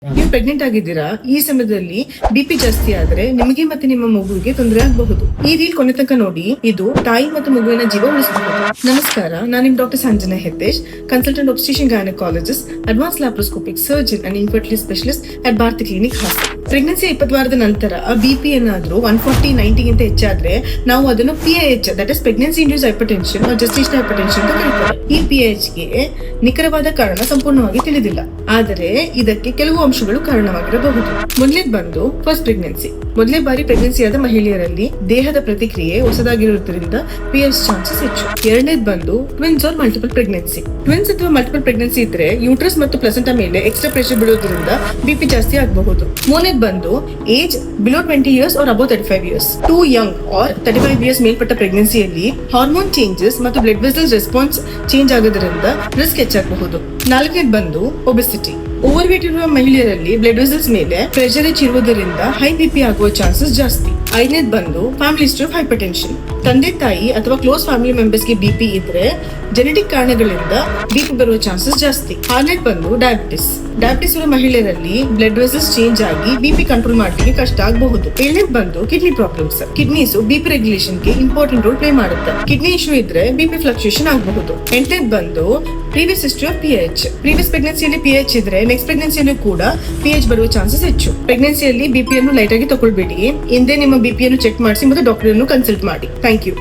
ನೀವು ಪ್ರೆಗ್ನೆಂಟ್ ಆಗಿದ್ದೀರಾ? ಈ ಸಮಯದಲ್ಲಿ ಬಿಪಿ ಜಾಸ್ತಿ ಆದ್ರೆ ನಿಮಗೆ ಮತ್ತೆ ನಿಮ್ಮ ಮಗುವಿಗೆ ತೊಂದರೆ ಆಗಬಹುದು. ಈ ರೀಲ್ ಕೊನೆ ತನಕ ನೋಡಿ, ಇದು ತಾಯಿ ಮತ್ತು ಮಗುವಿನ ಜೀವ ಉಳಿಸಬಹುದು. ನಮಸ್ಕಾರ, ನಾನು ನಿಮ್ doctor Sanjana Heddesh, consultant obstetrician gynaecologist, advance laparoscopic surgeon and infertility specialist at Bharati clinic Hassan. Pregnancy 20 ವಾರದ ನಂತರ ಬಿಪಿ ಏನಾದ್ರೂ 140/90 ಗಿಂತ ಹೆಚ್ಚಾದ್ರೆ ನಾವು ಅದನ್ನು PIH, that is pregnancy induce hypertension ಅಥವಾ ಜೆಸ್ಟೇಷನಲ್ ಹೈಪರ್ಟೆನ್ಷನ್ ಅಂತ ಕರೀತಾರೆ. ಈ PIH ಗೆ ನಿಖರವಾದ ಕಾರಣ ಸಂಪೂರ್ಣವಾಗಿ ತಿಳಿದಿಲ್ಲ, ಆದರೆ ಇದಕ್ಕೆ ಕೆಲವು ಅಂಶಗಳು ಕಾರಣವಾಗಿರಬಹುದು. ಮೊದಲೇದು ಬಂದು ಫಸ್ಟ್ ಪ್ರೆಗ್ನೆನ್ಸಿ. ಮೊದಲೇ ಬಾರಿ ಪ್ರೆಗ್ನೆನ್ಸಿ ಆದ ಮಹಿಳೆಯರಲ್ಲಿ ದೇಹದ ಪ್ರತಿಕ್ರಿಯೆ ಹೊಸದಾಗಿರುವುದರಿಂದ PIH ಚಾನ್ಸಸ್ ಹೆಚ್ಚು. ಎರಡನೇದು ಬಂದು twins are multiple pregnancy. Twins ಅಥವಾ ಮಲ್ಟಿಪಲ್ ಪ್ರೆಗ್ನೆನ್ಸಿ ಇದ್ರೆ ಯೂಟ್ರಸ್ ಮತ್ತು ಪ್ಲಸೆಂಟಾ ಮೇಲೆ ಎಕ್ಸ್ಟ್ರಾ ಪ್ರೆಷರ್ ಬೀಳೋದ್ರಿಂದ ಬಿಪಿ ಜಾಸ್ತಿ ಆಗಬಹುದು. ಮೂರನೇದು ಬಂದು age below 20 years or above 35 years. Too young or 35 years ಮೇಲ್ಪಟ್ಟ ಪ್ರೆಗ್ನೆನ್ಸಿಯಲ್ಲಿ ಹಾರ್ಮೋನ್ ಚೇಂಜಸ್ ಮತ್ತು ಬ್ಲಡ್ ವೆಸಲ್ಸ್ ರೆಸ್ಪಾನ್ಸ್ ಚೇಂಜ್ ಆಗೋದ್ರಿಂದ ರಿಸ್ಕ್ ಹೆಚ್ಚಾಗಬಹುದು. ನಾಲ್ಕನೇದು ಬಂದು ಒಬೆಸಿಟಿ. ಓವರ್ ವೇಟ್ ಇರುವ ಮಹಿಳೆಯರಲ್ಲಿ ಬ್ಲಡ್ ವೆಸಲ್ಸ್ ಮೇಲೆ ಪ್ರೆಷರ್ ಹೆಚ್ಚಿರುವುದರಿಂದ ಹೈ ಬಿಪಿ ಆಗುವ ಚಾನ್ಸಸ್ ಜಾಸ್ತಿ. ಐದನೇದು ಬಂದು ಫ್ಯಾಮಿಲಿ ಹಿಸ್ಟರಿ ಆಫ್ ಹೈಪರ್ಟೆನ್ಷನ್. ತಂದೆ ತಾಯಿ ಅಥವಾ ಕ್ಲೋಸ್ ಫ್ಯಾಮಿಲಿ ಮೆಂಬರ್ಸ್ಗೆ ಬಿಪಿ ಇದ್ರೆ ಜೆನೆಟಿಕ್ ಕಾರಣಗಳಿಂದ ಬಿಪಿ ಬರುವ ಚಾನ್ಸಸ್ ಜಾಸ್ತಿ. ಆರನೇದು ಬಂದು ಡಯಾಬಿಟಿಸ್. ಡಯಾಬಿಟಿಸ್ ಇರುವ ಮಹಿಳೆಯರಲ್ಲಿ ಬ್ಲಡ್ ವೆಸಲ್ಸ್ ಚೇಂಜ್ ಆಗಿ ಬಿಪಿ ಕಂಟ್ರೋಲ್ ಮಾಡಲಿಕ್ಕೆ ಕಷ್ಟ ಆಗಬಹುದು. ಏಳನೇದು ಬಂದು kidney problems. Kidneys BP regulation ಗೆ ಇಂಪಾರ್ಟೆಂಟ್ ರೋಲ್ ಪ್ಲೇ ಮಾಡುತ್ತೆ. ಕಿಡ್ನಿ ಇಶ್ಯೂ ಇದ್ರೆ ಬಿಪಿ ಫ್ಲಕ್ಚುಯೇಷನ್ ಆಗಬಹುದು. ಎಂಟನೇದು ಬಂದು previous history of PIH. Previous ಪ್ರೆಗ್ನೆನ್ಸಿಯಲ್ಲಿ PIH ಇದ್ರೆ ನೆಕ್ಸ್ಟ್ ಪ್ರೆಗ್ನೆನ್ಸಿಯಲ್ಲೂ ಕೂಡ PIH ಬರುವ ಚಾನ್ಸಸ್ ಹೆಚ್ಚು. ಪ್ರೆಗ್ನೆನ್ಸಿಯಲ್ಲಿ ಬಿಪಿಯನ್ನು ಲೈಟ್ ಆಗಿ ತಗೊಳ್ಬೇಡಿ. ಹಿಂದೆ ನಿಮ್ಮ ಬಿಪಿಯನ್ನು ಚೆಕ್ ಮಾಡಿಸಿ ಮತ್ತು ಡಾಕ್ಟರ್ ಅನ್ನು ಕನ್ಸಲ್ಟ್ ಮಾಡಿ. Thank you.